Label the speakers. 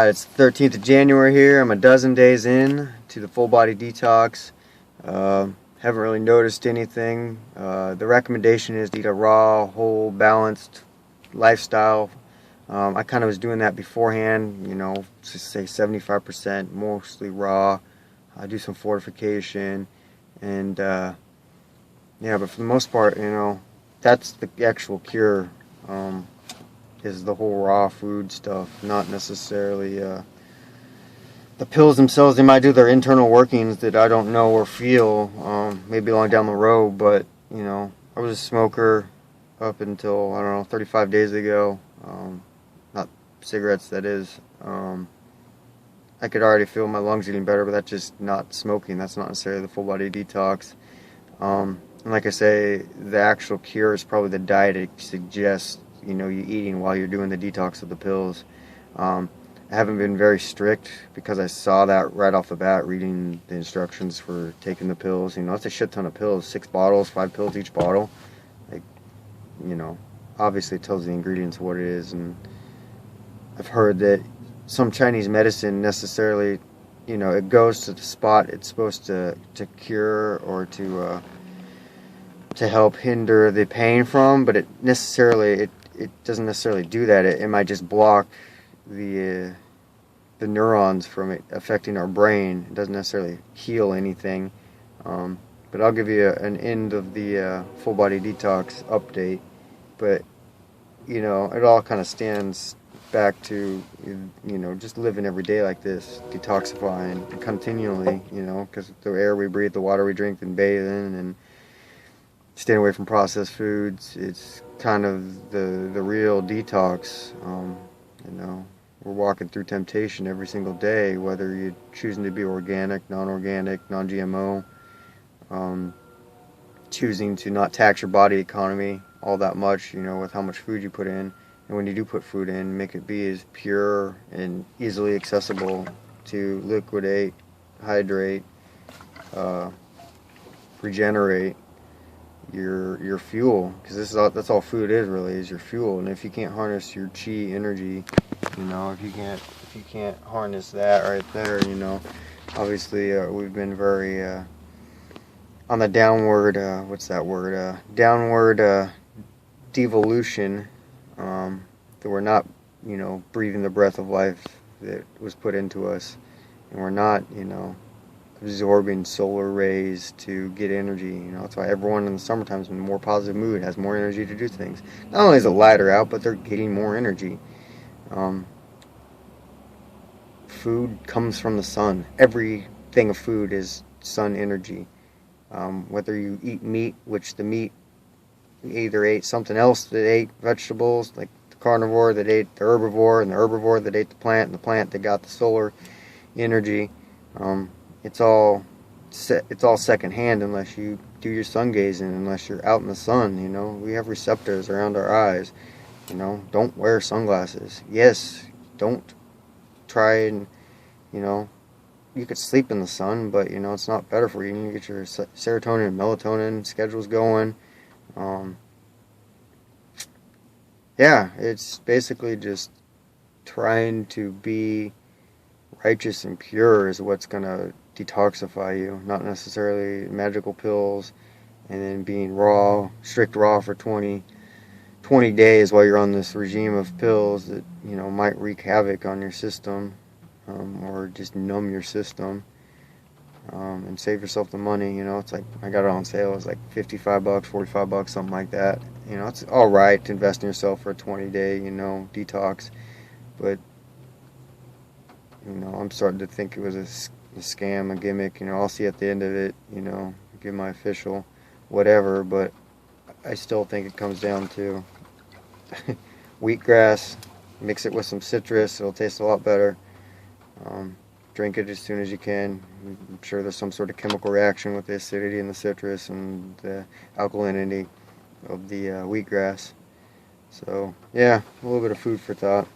Speaker 1: It's the 13th of January here. I'm a dozen days in to the full body detox. Haven't really noticed anything. The recommendation is to eat a raw, whole, balanced lifestyle. I kind of was doing that beforehand, just say 75%, mostly raw. I do some fortification, and yeah, but for the most part, that's the actual cure. Is the whole raw food stuff, not necessarily the pills themselves. They might do their internal workings that I don't know or feel, maybe along down the road, but I was a smoker up until, I don't know, 35 days ago. Not cigarettes, that is. I could already feel my lungs getting better, but that's just not smoking. That's not necessarily the full body detox. And like I say, the actual cure is probably the diet it suggests you eating while you're doing the detox of the pills. I haven't been very strict because I saw that right off the bat reading the instructions for taking the pills. It's a shit ton of pills, 6 bottles, 5 pills each bottle. Like, obviously it tells the ingredients of what it is, and I've heard that some Chinese medicine necessarily, it goes to the spot it's supposed to cure or to help hinder the pain from, but it doesn't necessarily do that. It might just block the neurons from it affecting our brain. It doesn't necessarily heal anything. But I'll give you an end of the full body detox update. But it all kind of stands back to just living every day like this, detoxifying continually. Because the air we breathe, the water we drink, and bathing, and staying away from processed foods, it's kind of the real detox. We're walking through temptation every single day, whether you're choosing to be organic, non-organic, non-GMO, choosing to not tax your body economy all that much, with how much food you put in. And when you do put food in, make it be as pure and easily accessible to liquidate, hydrate, regenerate your fuel, because that's all food is really, is your fuel. And if you can't harness your chi energy, if you can't harness that right there, obviously we've been very on the downward downward devolution, that we're not breathing the breath of life that was put into us, and we're not absorbing solar rays to get energy. That's why everyone in the summertime is in a more positive mood, has more energy to do things. Not only is it lighter out, but they're getting more energy. Food comes from the sun. Everything of food is sun energy. Whether you eat meat, which the meat either ate something else that ate vegetables, like the carnivore that ate the herbivore, and the herbivore that ate the plant, and the plant that got the solar energy. It's all secondhand unless you do your sun gazing, unless you're out in the sun. We have receptors around our eyes. Don't wear sunglasses. Yes, don't try and you could sleep in the sun, but it's not better for you. You need to get your serotonin and melatonin schedules going. Yeah, it's basically just trying to be righteous and pure is what's going to detoxify you, not necessarily magical pills and then being strict raw for 20 days while you're on this regime of pills that might wreak havoc on your system, or just numb your system, and save yourself the money. It's like, I got it on sale, it's like $55, $45, something like that. It's alright to invest in yourself for a 20-day detox, but I'm starting to think it was a scam, a gimmick. I'll see at the end of it, give my official whatever, but I still think it comes down to wheatgrass, mix it with some citrus, it'll taste a lot better. Drink it as soon as you can. I'm sure there's some sort of chemical reaction with the acidity in the citrus and the alkalinity of the wheatgrass. So, yeah, a little bit of food for thought.